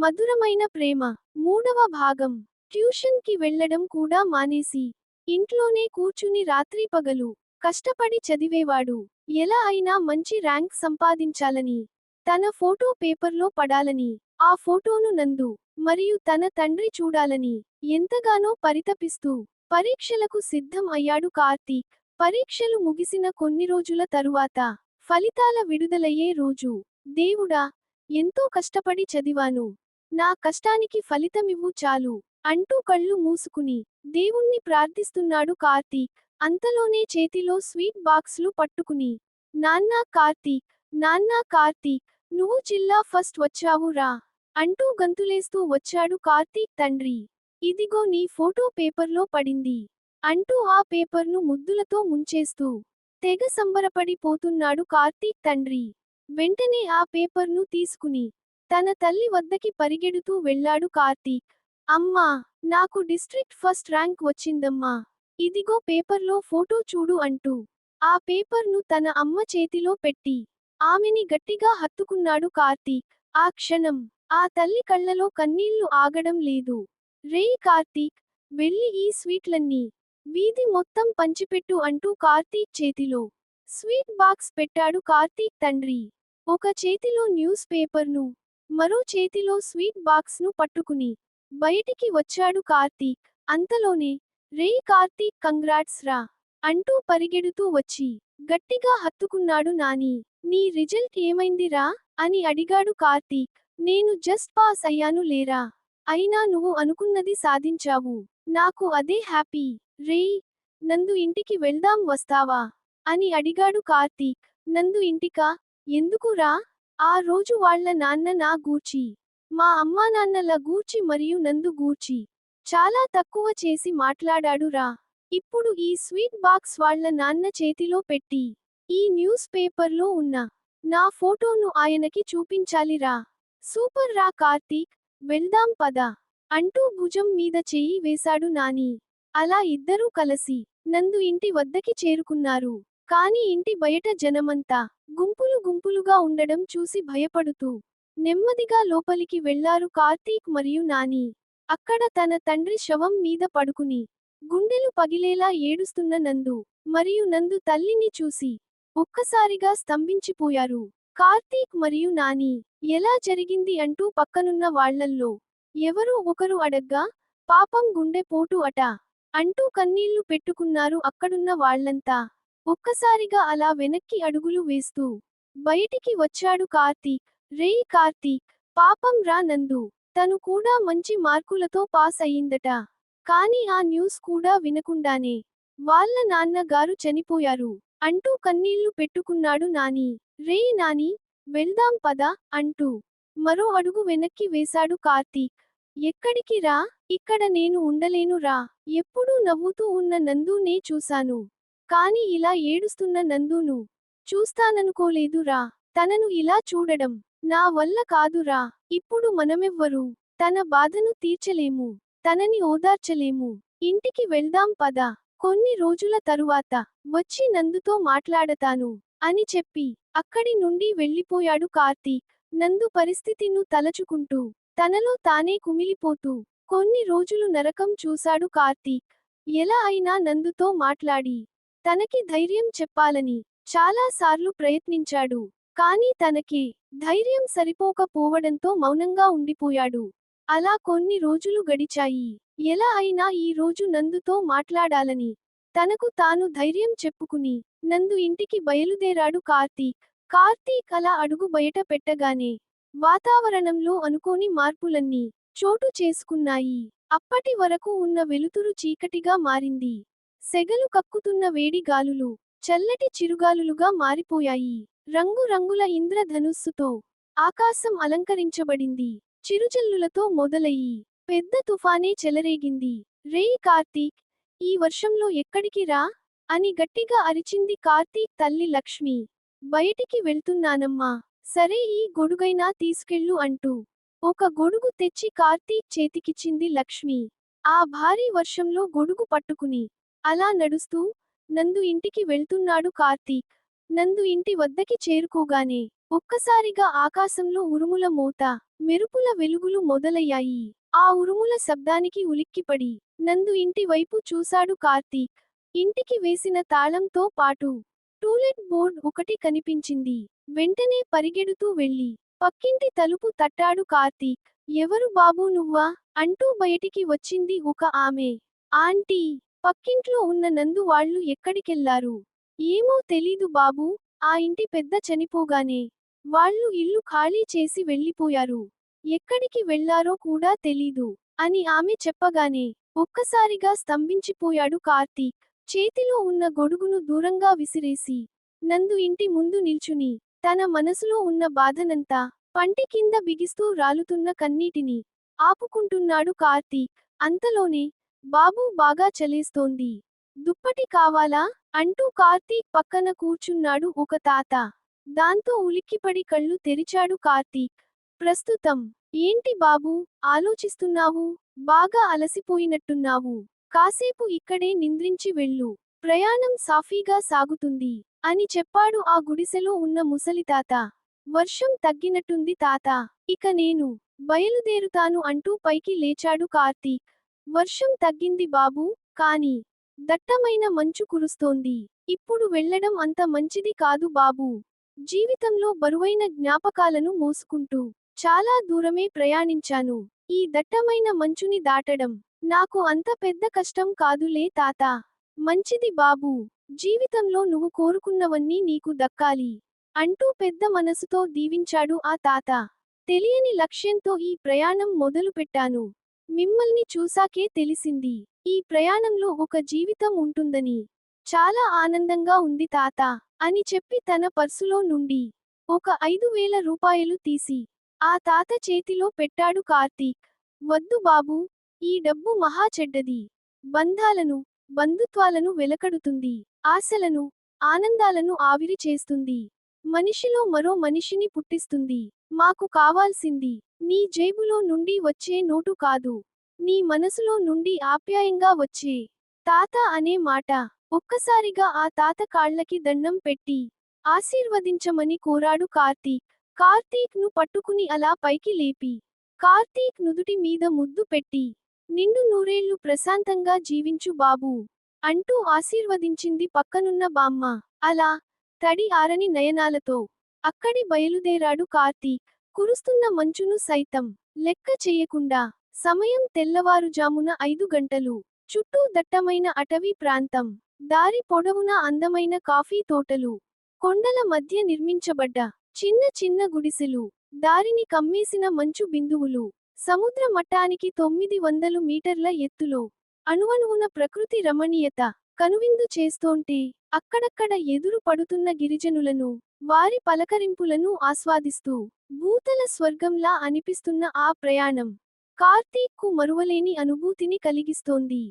మధురమైన ప్రేమ. మూడవ భాగం. ట్యూషన్ కి వెళ్లడం కూడా మానేసి ఇంట్లోనే కూర్చుని రాత్రిపగలు కష్టపడి చదివేవాడు. ఎలా అయినా మంచి ర్యాంక్ సంపాదించాలని, తన ఫోటో పేపర్లో పడాలని, ఆ ఫోటోను నందు మరియు తన తండ్రి చూడాలని ఎంతగానో పరితపిస్తూ పరీక్షలకు సిద్ధం అయ్యాడు కార్తీక్. పరీక్షలు ముగిసిన కొన్ని రోజుల తరువాత ఫలితాల విడుదలయ్యే రోజు, దేవుడా, ఎంతో కష్టపడి చదివాను, నా కష్టానికి ఫలితమివ్వు చాలు అంటూ కళ్ళు మూసుకుని దేవుణ్ణి ప్రార్థిస్తున్నాడు కార్తీక్. అంతలోనే చేతిలో స్వీట్ బాక్స్లు పట్టుకుని, నాన్నా కార్తీక్, నాన్నా కార్తీక్, నువ్వు జిల్లా ఫస్ట్ వచ్చావు రా అంటూ గంతులేస్తూ వచ్చాడు కార్తీక్ తండ్రి. ఇదిగో నీ ఫోటో పేపర్లో పడింది అంటూ ఆ పేపర్ను ముద్దులతో ముంచేస్తూ తెగ సంబరపడి పోతున్నాడు కార్తీక్ తండ్రి. వెంటనే ఆ పేపర్ను తీసుకుని తన తల్లి వద్దకి పరిగెడుతూ వెళ్ళాడు కార్తీక్. అమ్మా, నాకు డిస్ట్రిక్ట్ ఫస్ట్ ర్యాంక్ వచ్చిందమ్మా, ఇదిగో పేపర్లో ఫోటో చూడు అంటూ ఆ పేపర్ను తన అమ్మ చేతిలో పెట్టి ఆమెని గట్టిగా హత్తుకున్నాడు కార్తీక్. ఆ క్షణం ఆ తల్లి కళ్ళలో కన్నీళ్లు ఆగడం లేదు. రేయ్ కార్తీక్, వెళ్ళి ఈ స్వీట్లన్నీ వీధి మొత్తం పంచిపెట్టు అంటూ కార్తీక్ చేతిలో స్వీట్ బాక్స్ పెట్టాడు కార్తీక్ తండ్రి. ఒక చేతిలో న్యూస్ పేపర్ను, మరో చేతిలో స్వీట్ బాక్స్ను పట్టుకుని బయటికి వచ్చాడు కార్తీక్. అంతలోనే, రేయ్ కార్తీక్, కంగ్రాట్స్ రా అంటూ పరిగెడుతూ వచ్చి గట్టిగా హత్తుకున్నాడు నాని. నీ రిజల్ట్ ఏమైందిరా అని అడిగాడు కార్తీక్. నేను జస్ట్ పాస్ అయ్యాను లేరా, అయినా నువ్వు అనుకున్నది సాధించావు, నాకు అదే హ్యాపీ. రేయ్, నందు ఇంటికి వెళ్దాం వస్తావా అని అడిగాడు కార్తీక్. నందు ఇంటికా? ఎందుకు రా? ఆ రోజు వాళ్ళ నాన్న నా గూర్చి, మా అమ్మానాన్నల గూర్చి మరియు నందు గూర్చి చాలా తక్కువ చేసి మాట్లాడాడు రా. ఇప్పుడు ఈ స్వీట్ బాక్స్ వాళ్ళ నాన్న చేతిలో పెట్టి ఈ న్యూస్ పేపర్లో ఉన్న నా ఫోటోను ఆయనకి చూపించాలి రా. సూపర్ రా కార్తీక్, వెళ్దాం పద అంటూ భుజం మీద చెయ్యి వేశాడు నాని. అలా ఇద్దరూ కలిసి నందు ఇంటి వద్దకి చేరుకున్నారు. కాని ఇంటి బయట జనమంతా గుంపులు గుంపులుగా ఉండడం చూసి భయపడుతూ నెమ్మదిగా లోపలికి వెళ్లారు కార్తీక్ మరియు నాని. అక్కడ తన తండ్రి శవం మీద పడుకుని గుండెలు పగిలేలా ఏడుస్తున్న నందు మరియు నందు తల్లిని చూసి ఒక్కసారిగా స్తంభించిపోయారు. కార్తీక్ మరియు నాని, ఎలా జరిగింది అంటూ పక్కనున్న వాళ్లల్లో ఎవరో ఒకరు అడగ్గా, పాపం గుండె పోటు అట అంటూ కన్నీళ్లు పెట్టుకున్నారు అక్కడున్న వాళ్లంతా. ఒక్కసారిగా అలా వెనక్కి అడుగులు వేస్తూ బయటికి వచ్చాడు కార్తీక్. రేయ్ కార్తీక్, పాపం రా నందు, తను కూడా మంచి మార్కులతో పాస్ అయ్యిందట, కాని ఆ న్యూస్ కూడా వినకుండానే వాళ్ళ నాన్న గారు చనిపోయారు అంటూ కన్నీళ్లు పెట్టుకున్నాడు నాని. రేయ్ నాని, వెళ్దాం పద అంటూ మరో అడుగు వెనక్కి వేశాడు కార్తీక్. ఎక్కడికి రా, ఇక్కడ నేను ఉండలేను రా, ఎప్పుడూ నవ్వుతూ ఉన్న నందూనే చూశాను, కాని ఇలా ఏడుస్తున్న నందూను చూస్తాననుకోలేదు రా. తనను ఇలా చూడడం నా వల్ల కాదు రా. ఇప్పుడు మనమెవ్వరూ తన బాధను తీర్చలేము, తనని ఓదార్చలేము, ఇంటికి వెళ్దాం పద, కొన్ని రోజుల తరువాత వచ్చి నందుతో మాట్లాడతాను అని చెప్పి అక్కడి నుండి వెళ్ళిపోయాడు కార్తీక్. నందు పరిస్థితిను తలచుకుంటూ తనలో తానే కుమిలిపోతూ కొన్ని రోజులు నరకం చూశాడు కార్తీక్. ఎలా అయినా నందుతో మాట్లాడి తనకి ధైర్యం చెప్పాలని చాలా సార్లు ప్రయత్నించాడు. కానీ తనకే ధైర్యం సరిపోకపోవడంతో మౌనంగా ఉండిపోయాడు. అలా కొన్ని రోజులు గడిచాయి. ఎలా అయినా ఈ రోజు నందుతో మాట్లాడాలని తనకు తాను ధైర్యం చెప్పుకుని నందు ఇంటికి బయలుదేరాడు కార్తీక్. కార్తీక్ అలా అడుగు బయట పెట్టగానే వాతావరణంలో అనుకోని మార్పులన్నీ చోటు చేసుకున్నాయి. అప్పటి వరకు ఉన్న వెలుతురు చీకటిగా మారింది. సెగలు కక్కుతున్న వేడి గాలులు చల్లటి చిరుగాలులుగా మారిపోయాయి. రంగురంగుల ఇంద్రధనుస్సుతో ఆకాశం అలంకరించబడింది. చిరుజల్లులతో మొదలయ్యి పెద్ద తుఫానే చెలరేగింది. రేయ్ కార్తీక్, ఈ వర్షంలో ఎక్కడికి రా అని గట్టిగా అరిచింది కార్తీక్ తల్లి లక్ష్మి. బయటికి వెళ్తున్నానమ్మా, సరే ఈ గొడుగైనా తీసుకెళ్ళు అంటూ ఒక గొడుగు తెచ్చి కార్తీక్ చేతికిచ్చింది లక్ష్మి. ఆ భారీ వర్షంలో గొడుగు పట్టుకుని అలా నడుస్తూ నందు ఇంటికి వెళ్తున్నాడు కార్తీక్. నందు ఇంటి వద్దకి చేరుకోగానే ఒక్కసారిగా ఆకాశంలో ఉరుముల మోత, మెరుపుల వెలుగులు మొదలయ్యాయి. ఆ ఉరుముల శబ్దానికి ఉలిక్కిపడి నందు ఇంటి వైపు చూశాడు కార్తీక్. ఇంటికి వేసిన తాళంతో పాటు టూలెట్ బోర్డ్ ఒకటి కనిపించింది. వెంటనే పరిగెడుతూ వెళ్లి పక్కింటి తలుపు తట్టాడు కార్తీక్. ఎవరు బాబూ నువ్వా? అంటూ బయటికి వచ్చింది ఒక ఆమె. ఆంటీ, పక్కింట్లో ఉన్న నందు వాళ్ళు ఎక్కడికెళ్లారు? ఏమో తెలీదు బాబూ, ఆ ఇంటి పెద్ద చనిపోగానే వాళ్ళు ఇల్లు ఖాళీ చేసి వెళ్ళిపోయారు. ఎక్కడికి వెళ్లారో కూడా తెలీదు అని ఆమె చెప్పగానే ఒక్కసారిగా స్తంభించిపోయాడు కార్తీక్. చేతిలో ఉన్న గొడుగును దూరంగా విసిరేసి నందు ఇంటి ముందు నిల్చుని తన మనసులో ఉన్న బాధనంతా పంటి కింద బిగిస్తూ రాలుతున్న కన్నీటిని ఆపుకుంటున్నాడు కార్తీక్. అంతలోనే బాబూ బాగా చలేస్తోంది. దుప్పటి కావాలా? అంటూ కార్తీక్ పక్కన కూర్చున్నాడు ఒక తాత. దాంతో ఉలిక్కిపడి కళ్ళు తెరిచాడు కార్తీక్. ప్రస్తుతం ఏంటి బాబూ ఆలోచిస్తున్నావు? బాగా అలసిపోయినట్టున్నావు. కాసేపు ఇక్కడే నిద్రించి వెళ్ళు. ప్రయాణం సాఫీగా సాగుతుంది అని చెప్పాడు ఆ గుడిసెలో ఉన్న ముసలితాత. వర్షం తగ్గినట్టుంది తాతా. ఇక నేను బయలుదేరుతాను అంటూ పైకి లేచాడు కార్తీక్. వర్షం తగ్గింది బాబూ, కానీ దట్టమైన మంచు కురుస్తోంది. ఇప్పుడు వెళ్ళడం అంత మంచిది కాదు బాబూ. జీవితంలో బరువైన జ్ఞాపకాలను మోసుకుంటూ చాలా దూరమే ప్రయాణించాను. ఈ దట్టమైన మంచుని దాటడం నాకు అంత పెద్ద కష్టం కాదులే తాతా. మంచిది బాబూ. జీవితంలో నువ్వు కోరుకున్నవన్నీ నీకు దక్కాలి అంటూ పెద్ద మనసుతో దీవించాడు ఆ తాత. తెలియని లక్ష్యంతో ఈ ప్రయాణం మొదలుపెట్టాను. మిమ్మల్ని చూసాకే తెలిసింది ఈ ప్రయాణంలో ఒక జీవితం ఉంటుందని. చాలా ఆనందంగా ఉంది తాతా అని చెప్పి తన పర్సులో నుండి ఒక 5,000 రూపాయలు తీసి ఆ తాత చేతిలో పెట్టాడు కార్తీక్. వద్దు బాబూ, ఈ డబ్బు మహా చెడ్డది. బంధాలను, బంధుత్వాలను వెలకడుతుంది. ఆశలను, ఆనందాలను ఆవిరి చేస్తుంది. మనిషిలో మరో మనిషిని పుట్టిస్తుంది. మాకు కావాల్సింది నీ జేబులో నుండి వచ్చే నోటు కాదు, నీ మనసులో నుండి ఆప్యాయంగా వచ్చే తాత అనే మాట. ఒక్కసారిగా ఆ తాత కాళ్ళకి దండం పెట్టి ఆశీర్వదించమని కోరాడు కార్తీక్. కార్తీక్ ను పట్టుకుని అలా పైకి లేపి కార్తీక్ నుదుటి మీద ముద్దు పెట్టి నిండు నూరేళ్లు ప్రశాంతంగా జీవించు బాబూ అంటూ ఆశీర్వదించింది పక్కనున్న బామ్మ. అలా తడి ఆరని నయనాలతో అక్కడి బయలుదేరాడు కార్తీక్. కురుస్తున్న మంచును సైతం లెక్క చెయ్యకుండా. సమయం తెల్లవారుజామున 5 గంటలు. చుట్టూ దట్టమైన అటవీ ప్రాంతం. దారి పొడవునా అందమైన కాఫీ తోటలు. కొండల మధ్య నిర్మించబడ్డ చిన్న చిన్న గుడిసెలు. దారిని కమ్మేసిన మంచు బిందువులు. సముద్ర మట్టానికి 900 మీటర్ల ఎత్తులో అణువణువున ప్రకృతి రమణీయత కనువిందు చేస్తోంటే అక్కడక్కడ ఎదురు పడుతున్న గిరిజనులను, వారి పలకరింపులను ఆస్వాదిస్తూ భూతల స్వర్గంలా అనిపిస్తున్న ఆ ప్రయాణం కార్తీక్ కు మరువలేని అనుభూతిని కలిగిస్తోంది.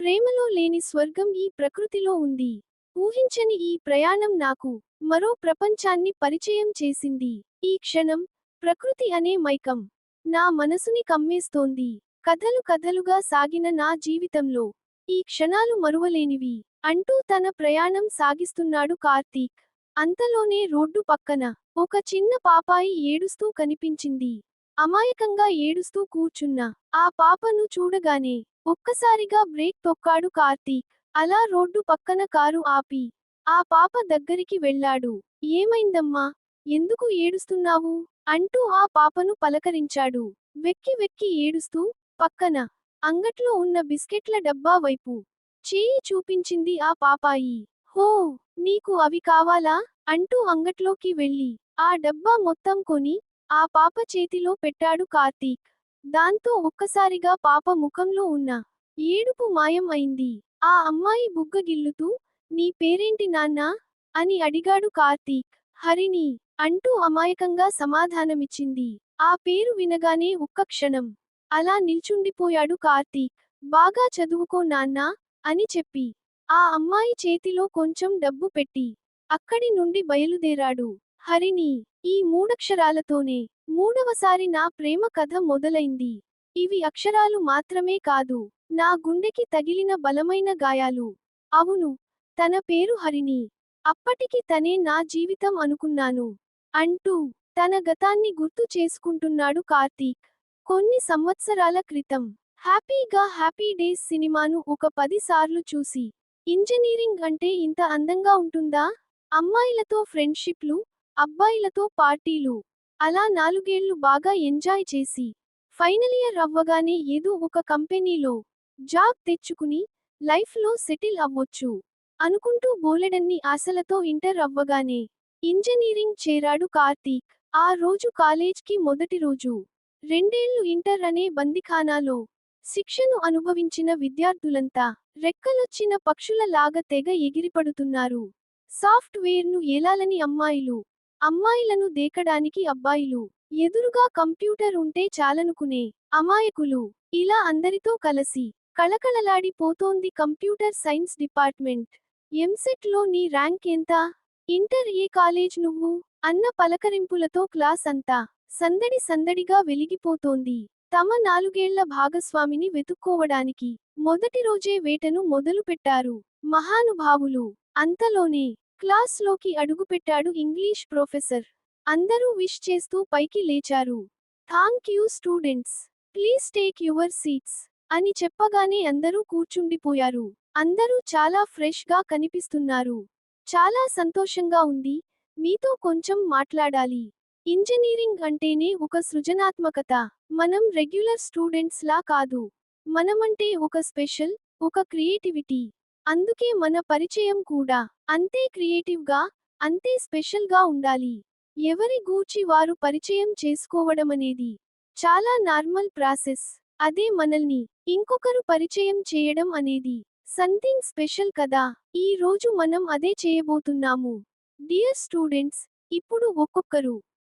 ప్రేమలో లేని స్వర్గం ఈ ప్రకృతిలో ఉంది. ఊహించని ఈ ప్రయాణం నాకు మరో ప్రపంచాన్ని పరిచయం చేసింది. ఈ క్షణం ప్రకృతి అనే మైకం నా మనసుని కమ్మేస్తోంది. కథలు కథలుగా సాగిన నా జీవితంలో ఈ క్షణాలు మరువలేనివి అంటూ తన ప్రయాణం సాగిస్తున్నాడు కార్తీక్. అంతలోనే రోడ్డు పక్కన ఒక చిన్న పాపాయి ఏడుస్తూ కనిపించింది. అమాయకంగా ఏడుస్తూ కూర్చున్న ఆ పాపను చూడగానే ఒక్కసారిగా బ్రేక్ తొక్కాడు కార్తీక్. అలా రోడ్డు పక్కన కారు ఆపి ఆ పాప దగ్గరికి వెళ్ళాడు. ఏమైందమ్మా, ఎందుకు ఏడుస్తున్నావు అంటూ ఆ పాపను పలకరించాడు. వెక్కి వెక్కి ఏడుస్తూ పక్కన అంగట్లో ఉన్న బిస్కెట్ల డబ్బా వైపు చేయి చూపించింది ఆ పాపాయి. హో, నీకు అవి కావాలా అంటూ అంగట్లోకి వెళ్ళి ఆ డబ్బా మొత్తం కొని ఆ పాప చేతిలో పెట్టాడు కార్తీక్. దాంతో ఒక్కసారిగా పాప ముఖంలో ఉన్న ఏడుపు మాయం అయింది. ఆ అమ్మాయి బుగ్గగిల్లుతూ, నీ పేరేంటి నాన్నా అని అడిగాడు కార్తీక్. హరిణి అంటూ అమాయకంగా సమాధానమిచ్చింది. ఆ పేరు వినగానే ఒక్క క్షణం అలా నిల్చుండిపోయాడు కార్తీక్. బాగా చదువుకో నాన్నా అని చెప్పి ఆ అమ్మాయి చేతిలో కొంచెం డబ్బు పెట్టి అక్కడి నుండి బయలుదేరాడు. హరిణి, ఈ మూడక్షరాలతోనే మూడవసారి నా ప్రేమ కథ మొదలైంది. ఇవి అక్షరాలు మాత్రమే కాదు, నా గుండెకి తగిలిన బలమైన గాయాలు. అవును, తన పేరు హరిణి. అప్పటికి తనే నా జీవితం అనుకున్నాను. అంటూ తన గతాన్ని గుర్తు చేసుకుంటున్నాడు కార్తీక్. కొన్ని సంవత్సరాల క్రితం హ్యాపీ డేస్ సినిమాను ఒక 10 సార్లు చూసి, ఇంజనీరింగ్ అంటే ఇంత అందంగా ఉంటుందా? అమ్మాయిలతో ఫ్రెండ్షిప్లు, అబ్బాయిలతో పార్టీలు, అలా 4 ఏళ్లు బాగా ఎంజాయ్ చేసి, ఫైనల్ ఇయర్ అవ్వగానే ఏదో ఒక కంపెనీలో జాబ్ తెచ్చుకుని, లైఫ్లో సెటిల్ అవ్వొచ్చు అనుకుంటూ బోలెడన్ని ఆశలతో ఇంటర్ అవ్వగానే ఇంజనీరింగ్ చేరాడు కార్తీక్. ఆ రోజు కాలేజ్కి మొదటి రోజు. 2 ఏళ్లు ఇంటర్ అనే బందిఖానాలో శిక్షను అనుభవించిన విద్యార్థులంతా రెక్కలొచ్చిన పక్షుల లాగా తెగ ఎగిరిపడుతున్నారు. సాఫ్ట్వేర్ను ఏలాలని అమ్మాయిలు, అమ్మాయిలను దేకడానికి అబ్బాయిలు, ఎదురుగా కంప్యూటర్ ఉంటే చాలనుకునే అమాయకులు, ఇలా అందరితో కలసి కళకళలాడిపోతోంది కంప్యూటర్ సైన్స్ డిపార్ట్మెంట్. ఎంసెట్లో నీ ర్యాంక్ ఎంత? ఇంటర్ ఏ కాలేజ్ నువ్వు? అన్న పలకరింపులతో క్లాస్ అంతా సందడిగా వెలిగిపోతోంది. తమ 4 ఏళ్ల భాగస్వామిని వెతుక్కోవడానికి మొదటి రోజే వేటను మొదలుపెట్టారు మహానుభావులు. అంతలోనే క్లాస్లోకి అడుగుపెట్టాడు ఇంగ్లీష్ ప్రొఫెసర్. అందరూ విష్ చేస్తూ పైకి లేచారు. Thank you students, please take your seats అని చెప్పగానే అందరూ కూర్చుండిపోయారు. అందరూ చాలా ఫ్రెష్ గా కనిపిస్తున్నారు. చాలా సంతోషంగా ఉంది, మీతో కొంచెం మాట్లాడాలి. ఇంజనీరింగ్ అంటేనే ఒక సృజనాత్మకత. మనం రెగ్యులర్ స్టూడెంట్స్ లా కాదు. మనమంటే ఒక స్పెషల్, ఒక క్రియేటివిటీ. అందుకే మన పరిచయం కూడా అంతే క్రియేటివ్గా, అంతే స్పెషల్గా ఉండాలి. ఎవరి గూర్చి వారు పరిచయం చేసుకోవడమనేది చాలా నార్మల్ ప్రాసెస్. అదే మనల్ని ఇంకొకరు పరిచయం చేయడం అనేది సంథింగ్ స్పెషల్ కదా. ఈ రోజు మనం అదే చేయబోతున్నాము. డియర్ స్టూడెంట్స్, ఇప్పుడు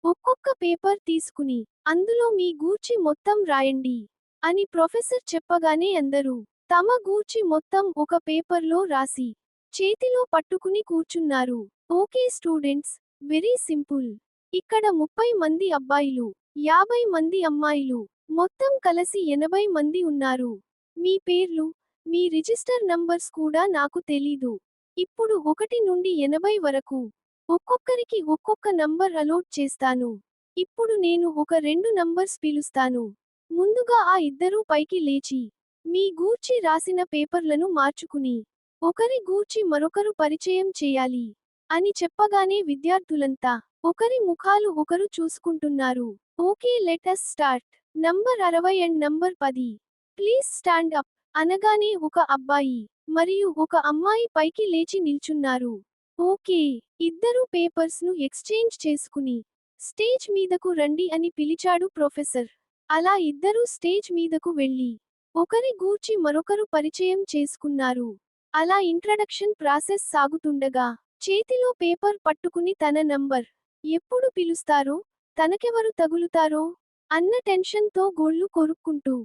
ఒక్కొక్క పేపర్ తీసుకుని అందులో మీ గూర్చి మొత్తం రాయండి అని ప్రొఫెసర్ చెప్పగానే అందరూ తమ గూర్చి మొత్తం ఒక పేపర్లో రాసి చేతిలో పట్టుకుని కూర్చున్నారు. Okay students, very simple. ఇక్కడ 30 మంది అబ్బాయిలు, 50 మంది అమ్మాయిలు, మొత్తం కలిసి 80 మంది ఉన్నారు. మీ పేర్లు, మీ రిజిస్టర్ నంబర్స్ కూడా నాకు తెలీదు. ఇప్పుడు 1 నుండి 80 వరకు ఒక్కొక్కరికి ఒక్కొక్క నంబర్ అలాట్ చేస్తాను. ఇప్పుడు నేను ఒక 2 నంబర్స్ పిలుస్తాను. ముందుగా ఆ ఇద్దరూ పైకి లేచి మీ గూర్చి రాసిన పేపర్లను మార్చుకుని ఒకరి గూర్చి మరొకరు పరిచయం చేయాలి అని చెప్పగానే విద్యార్థులంతా ఒకరి ముఖాలు ఒకరు చూసుకుంటున్నారు. Okay let's start. Number 60 and number 10. Please stand up అనగానే ఒక అబ్బాయి మరియు ఒక అమ్మాయి పైకి లేచి నిల్చున్నారు. ఓకే, ఇద్దరూ పేపర్స్ ను ఎక్స్చేంజ్ చేసుకుని స్టేజ్ మీదకు రండి అని పిలిచాడు ప్రొఫెసర్. అలా ఇద్దరూ స్టేజ్ మీదకు వెళ్లి ఒకరి గూర్చి మరొకరు పరిచయం చేసుకున్నారు. అలా ఇంట్రడక్షన్ ప్రాసెస్ సాగుతుండగా చేతిలో పేపర్ పట్టుకుని తన నంబర్ ఎప్పుడు పిలుస్తారో, తనకెవరు తగులుతారో అన్న టెన్షన్ తో గోళ్లు కొరుక్కుంటూ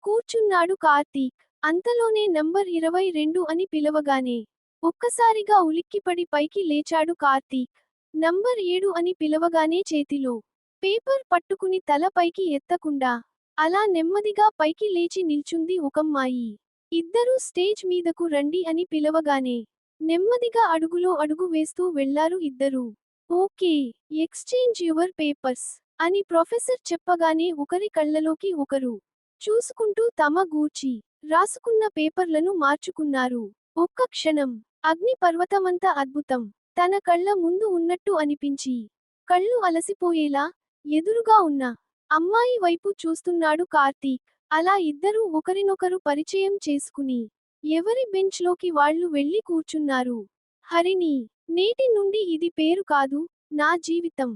కూర్చున్నాడు కార్తీక్. అంతలోనే నంబర్ 22 అని పిలవగానే ఒక్కసారిగా ఉలిక్కిపడి పైకి లేచాడు కార్తీక్. నంబర్ 7 అని పిలవగానే చేతిలో పేపర్ పట్టుకుని తల పైకి ఎత్తకుండా అలా నెమ్మదిగా పైకి లేచి నిల్చుంది ఒకమ్మాయి. ఇద్దరూ స్టేజ్ మీదకు రండి అని పిలవగానే నెమ్మదిగా అడుగులో అడుగు వేస్తూ వెళ్లారు ఇద్దరూ. ఓకే, ఎక్స్చేంజ్ యువర్ పేపర్స్ అని ప్రొఫెసర్ చెప్పగానే ఒకరి కళ్ళలోకి ఒకరు చూసుకుంటూ తమ గూర్చి రాసుకున్న పేపర్లను మార్చుకున్నారు. ఒక్క క్షణం అగ్ని పర్వతమంత అద్భుతం తన కళ్ళ ముందు ఉన్నట్టు అనిపించి కళ్ళు అలసిపోయేలా ఎదురుగా ఉన్న అమ్మాయి వైపు చూస్తున్నాడు కార్తీక్. అలా ఇద్దరూ ఒకరినొకరు పరిచయం చేసుకుని ఎవరి బెంచ్లోకి వాళ్ళు వెళ్లి కూర్చున్నారు. హరిణి, నేటి నుండి ఇది పేరు కాదు, నా జీవితం.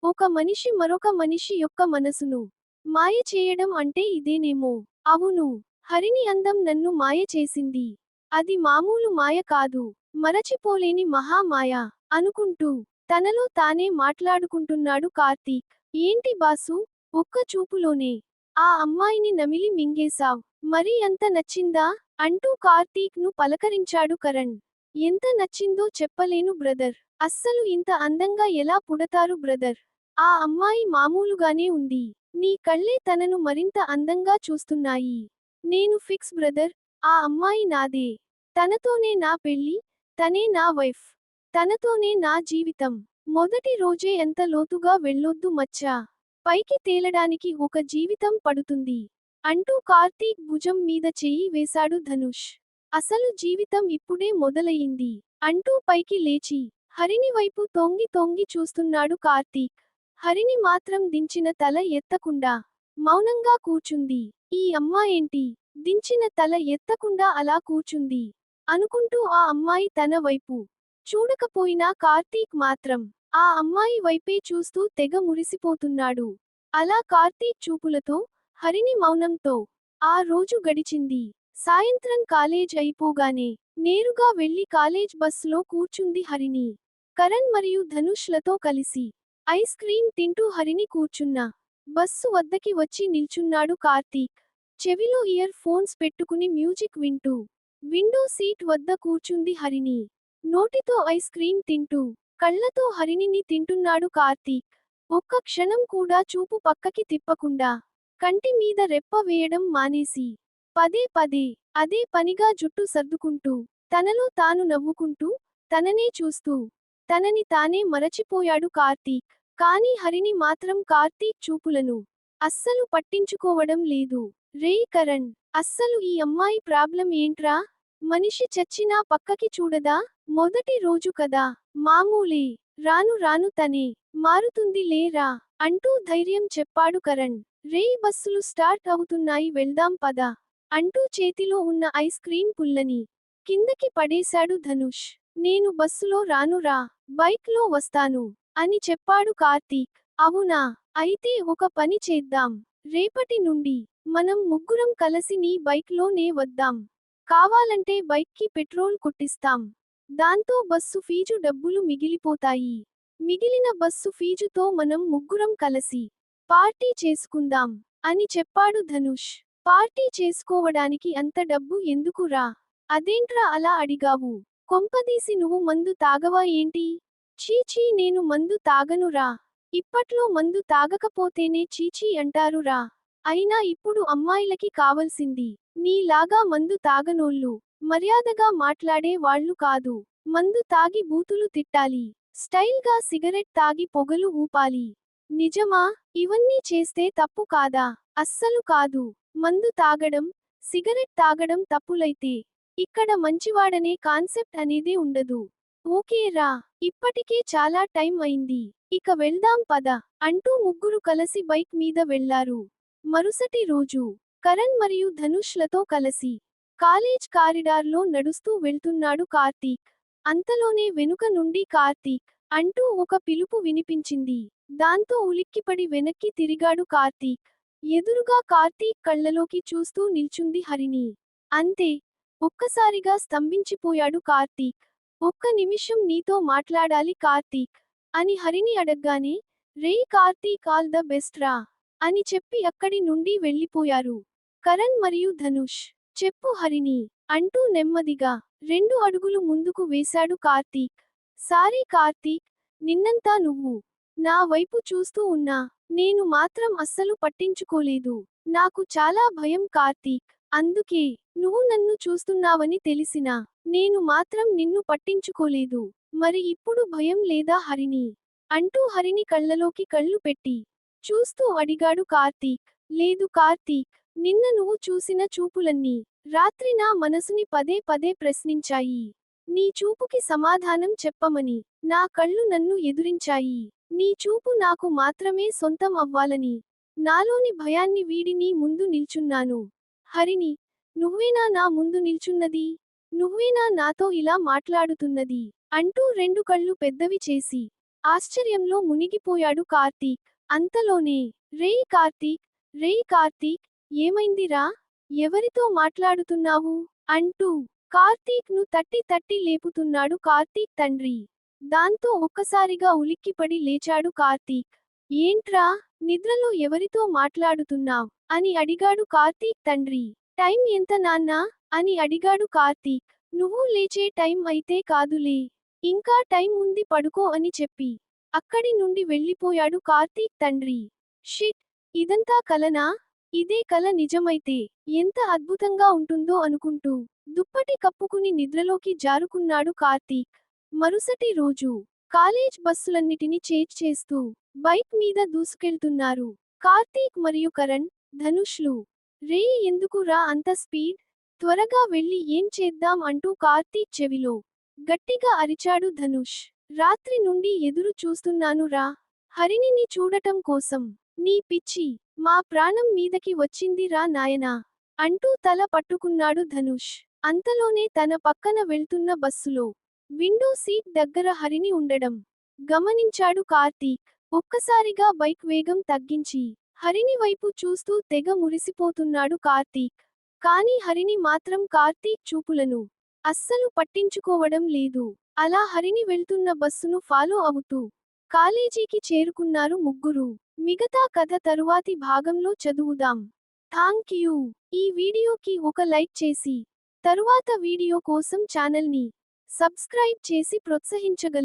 ఒక మనిషి మరొక మనిషి యొక్క మనసును మాయ చేయడం అంటే ఇదేనేమో. అవును, హరిణి అందం నన్ను మాయ చేసింది. అది మామూలు మాయ కాదు, మరచిపోలేని మహామాయ అనుకుంటూ తనలో తానే మాట్లాడుకుంటున్నాడు కార్తీక్. ఏంటి బాసు, ఒక్క చూపులోనే ఆ అమ్మాయిని నమిలి మింగేశావ్, మరీ అంత నచ్చిందా అంటూ కార్తీక్ ను పలకరించాడు కరణ్. ఎంత నచ్చిందో చెప్పలేను బ్రదర్. అస్సలు ఇంత అందంగా ఎలా పుడతారు బ్రదర్. ఆ అమ్మాయి మామూలుగానే ఉంది. నీ కళ్ళే తనను మరింత అందంగా చూస్తున్నాయి. నేను ఫిక్స్ బ్రదర్, ఆ అమ్మాయి నాదే. తనతోనే నా పెళ్లి, తనే నా వైఫ్. తనతోనే నా జీవితం. మొదటి రోజే ఎంత లోతుగా వెళ్ళొద్దు మచ్చా. పైకి తేలడానికి ఒక జీవితం పడుతుంది. అంటూ కార్తీక్ భుజం మీద చెయ్యి వేశాడు ధనుష్. అసలు జీవితం ఇప్పుడే మొదలయ్యింది. అంటూ పైకి లేచి, హరిణి వైపు తొంగి తొంగి చూస్తున్నాడు కార్తీక్. హరిణి మాత్రం దించిన తల ఎత్తకుండా మౌనంగా కూర్చుంది. ఈ అమ్మాయేంటి దించిన తల ఎత్తకుండా అలా కూర్చుంది అనుకుంటూ ఆ అమ్మాయి తన వైపు చూడకపోయినా కార్తీక్ మాత్రం ఆ అమ్మాయి వైపే చూస్తూ తెగ మురిసిపోతున్నాడు. అలా కార్తీక్ చూపులతో, హరిణి మౌనంతో ఆ రోజు గడిచింది. సాయంత్రం కాలేజ్ అయిపోగానే నేరుగా వెళ్లి కాలేజ్ బస్సులో కూర్చుంది హరిణి. కరణ్ మరియు ధనుష్లతో కలిసి ఐస్ క్రీం తింటూ హరిణి కూర్చున్న బస్సు వద్దకి వచ్చి నిల్చున్నాడు కార్తీక్. చెవిలో ఇయర్ ఫోన్స్ పెట్టుకుని మ్యూజిక్ వింటూ విండో సీట్ వద్ద కూర్చుంది హరిణి. నోటితో ఐస్ క్రీం తింటూ కళ్ళతో హరిణిని తింటున్నాడు కార్తీక్. ఒక్క క్షణం కూడా చూపు పక్కకి తిప్పకుండా కంటి మీద రెప్ప వేయడం మానేసి పదే పదే అదే పనిగా జుట్టు సర్దుకుంటూ తనలో తాను నవ్వుకుంటూ తననే చూస్తూ తనని తానే మరచిపోయాడు కార్తీక్. కానీ హరిణి మాత్రం కార్తీక్ చూపులను అస్సలు పట్టించుకోవడం లేదు. రేయ్ కరణ్, అస్సలు ఈ అమ్మాయి ప్రాబ్లం ఏంట్రా? మనిషి చచ్చినా పక్కకి చూడదా? మొదటి రోజు కదా, మామూలే. రాను రాను తనే మారుతుంది లేరా అంటూ ధైర్యం చెప్పాడు కరణ్. రేయ్ బస్సులు స్టార్ట్ అవుతున్నాయి వెళ్దాం పద అంటూ చేతిలో ఉన్న ఐస్ క్రీం పుల్లని కిందకి పడేశాడు ధనుష్. నేను బస్సులో రానురా, బైక్ లో వస్తాను అని చెప్పాడు కార్తీక్. అవునా, అయితే ఒక పని చేద్దాం. రేపటి నుండి మనం ముగ్గురం కలిసి నీ బైక్ లోనే వద్దాం. కావాలంటే బైక్ కి పెట్రోల్ కొట్టిస్తాం. దాంతో బస్సు ఫీజు డబ్బులు మిగిలిపోతాయి. మిగిలిన బస్సు ఫీజుతో మనం ముగ్గురం కలిసి పార్టీ చేసుకుందాం అని చెప్పాడు ధనుష్. పార్టీ చేసుకోవడానికి అంత డబ్బు ఎందుకురా? అదేంట్రా అలా అడిగావు? కొంపదీసి నువ్వు మందు తాగవా ఏంటి? చీచీ, నేను మందు తాగనురా. ఇప్పట్లో మందు తాగకపోతేనే చీచీ అంటారురా. అయినా ఇప్పుడు అమ్మాయిలకి కావలసింది నీలాగా మందు తాగనోళ్ళు, మర్యాదగా మాట్లాడే వాళ్ళు కాదు. మందు తాగి బూతులు తిట్టాలి, స్టైల్ గా సిగరెట్ తాగి పొగలు ఊపాలి. నిజమా? ఇవన్నీ చేస్తే తప్పు కాదా? అస్సలు కాదు. మందు తాగడం, సిగరెట్ తాగడం తప్పులైతే ఇక్కడ మంచివాడనే కాన్సెప్ట్ అనేదే ఉండదు. ఓకే రా, ఇప్పటికే చాలా టైం అయింది. ఇక వెళ్దాం పద అంటూ ముగ్గురు కలిసి బైక్ మీద వెళ్లారు. మరుసటి రోజు కరణ్ మరియు ధనుష్లతో కలిసి కాలేజ్ కారిడార్లో నడుస్తూ వెళ్తున్నాడు కార్తీక్. అంతలోనే వెనుక నుండి కార్తీక్ అంటూ ఒక పిలుపు వినిపించింది. దాంతో ఉలిక్కిపడి వెనక్కి తిరిగాడు కార్తీక్. ఎదురుగా కార్తీక్ కళ్ళలోకి చూస్తూ నిల్చుంది హరిణి. అంతే, ఒక్కసారిగా స్తంభించిపోయాడు కార్తీక్. ఒక్క నిమిషం నీతో మాట్లాడాలి కార్తీక్ అని హరిణి అడగ్గానే, రేయ్ కార్తీక్, ఆల్ ద బెస్ట్ రా అని చెప్పి అక్కడి నుండి వెళ్ళిపోయారు కరణ్ మరియు ధనుష్. చెప్పు హరిణి అంటూ నెమ్మదిగా 2 అడుగులు ముందుకు వేశాడు కార్తీక్. సారీ కార్తీక్, నిన్నంతా నువ్వు నా వైపు చూస్తూ ఉన్నా నేను మాత్రం అస్సలు పట్టించుకోలేదు. నాకు చాలా భయం కార్తీక్. అందుకే నువ్వు నన్ను చూస్తున్నావని తెలిసినా నేను మాత్రం నిన్ను పట్టించుకోలేదు. మరి ఇప్పుడు భయం లేదా హరిణి అంటూ హరిణి కళ్ళలోకి కళ్ళు పెట్టి చూస్తూ అడిగాడు కార్తీక్. లేదు కార్తీక్, నిన్న నువ్వు చూసిన చూపులన్నీ రాత్రి నా మనసుని పదే పదే ప్రశ్నించాయి. నీ చూపుకి సమాధానం చెప్పమని నా కళ్ళు నన్ను ఎదురించాయి. నీ చూపు నాకు మాత్రమే సొంతం అవ్వాలని నాలోని భయాన్ని వీడి నీ ముందు నిల్చున్నాను. హరిణి, నువ్వేనా నా ముందు నిల్చున్నది? నువ్వేనా నాతో ఇలా మాట్లాడుతున్నది? అంటూ 2 కళ్ళు పెద్దవి చేసి ఆశ్చర్యంలో మునిగిపోయాడు కార్తీక్. అంతలోనే, రేయ్ కార్తీక్, రేయ్ కార్తీక్, ఏమైందిరా? ఎవరితో మాట్లాడుతున్నావు అంటూ కార్తీక్ ను తట్టి తట్టి లేపుతున్నాడు కార్తీక్ తండ్రి. దాంతో ఒక్కసారిగా ఉలిక్కిపడి లేచాడు కార్తీక్. ఏంట్రా, నిద్రలో ఎవరితో మాట్లాడుతున్నావ్ అని అడిగాడు కార్తీక్ తండ్రి. టైం ఎంత నాన్నా అని అడిగాడు కార్తీక్. నువ్వు లేచే టైం అయితే కాదులే, ఇంకా టైం ఉంది పడుకో అని చెప్పి అక్కడి నుండి వెళ్ళిపోయాడు కార్తీక్ తండ్రి. షిట్, ఇదంతా కలనా? ఇదే కల నిజమైతే ఎంత అద్భుతంగా ఉంటుందో అనుకుంటూ దుప్పటి కప్పుకుని నిద్రలోకి జారుకున్నాడు కార్తీక్. మరుసటి రోజు కాలేజ్ బస్సులన్నిటిని చేజ్ చేస్తూ బైక్ మీద దూసుకెళ్తున్నారు కార్తీక్ మరియు కరణ్. ధనుష్లు. రేయ్ ఎందుకు రా అంత స్పీడ్? త్వరగా వెళ్ళి ఏం చేద్దాం అంటూ కార్తీక్ చెవిలో గట్టిగా అరిచాడు ధనుష్. రాత్రి నుండి ఎదురు చూస్తున్నాను రా హరిణిని చూడటం కోసం. నీ పిచ్చి మా ప్రాణం మీదకి వచ్చింది రా నాయనా అంటూ తల పట్టుకున్నాడు ధనుష్. అంతలోనే తన పక్కన వెళ్తున్న బస్సులో విండో సీట్ దగ్గర హరిణి ఉండడం గమనించాడు కార్తీక్. ఒక్కసారిగా బైక్ వేగం తగ్గించి హరిణి వైపు చూస్తూ తెగ మురిసిపోతున్నాడు కార్తీక్. కానీ హరిణి మాత్రం కార్తీక్ చూపులను అస్సలు పట్టించుకోవడం లేదు. అలా హరిణి వెళ్తున్న బస్సును ఫాలో అవుతూ కాలేజీకి చేరుకున్నారు ముగ్గురు. మిగతా కథ తరువాతి భాగంలో చదువుదాం. Thank you. ఈ వీడియోకి ఒక లైక్ చేసి తరువాత వీడియో కోసం ఛానల్ని సబ్స్క్రైబ్ చేసి ప్రోత్సహించగలరు.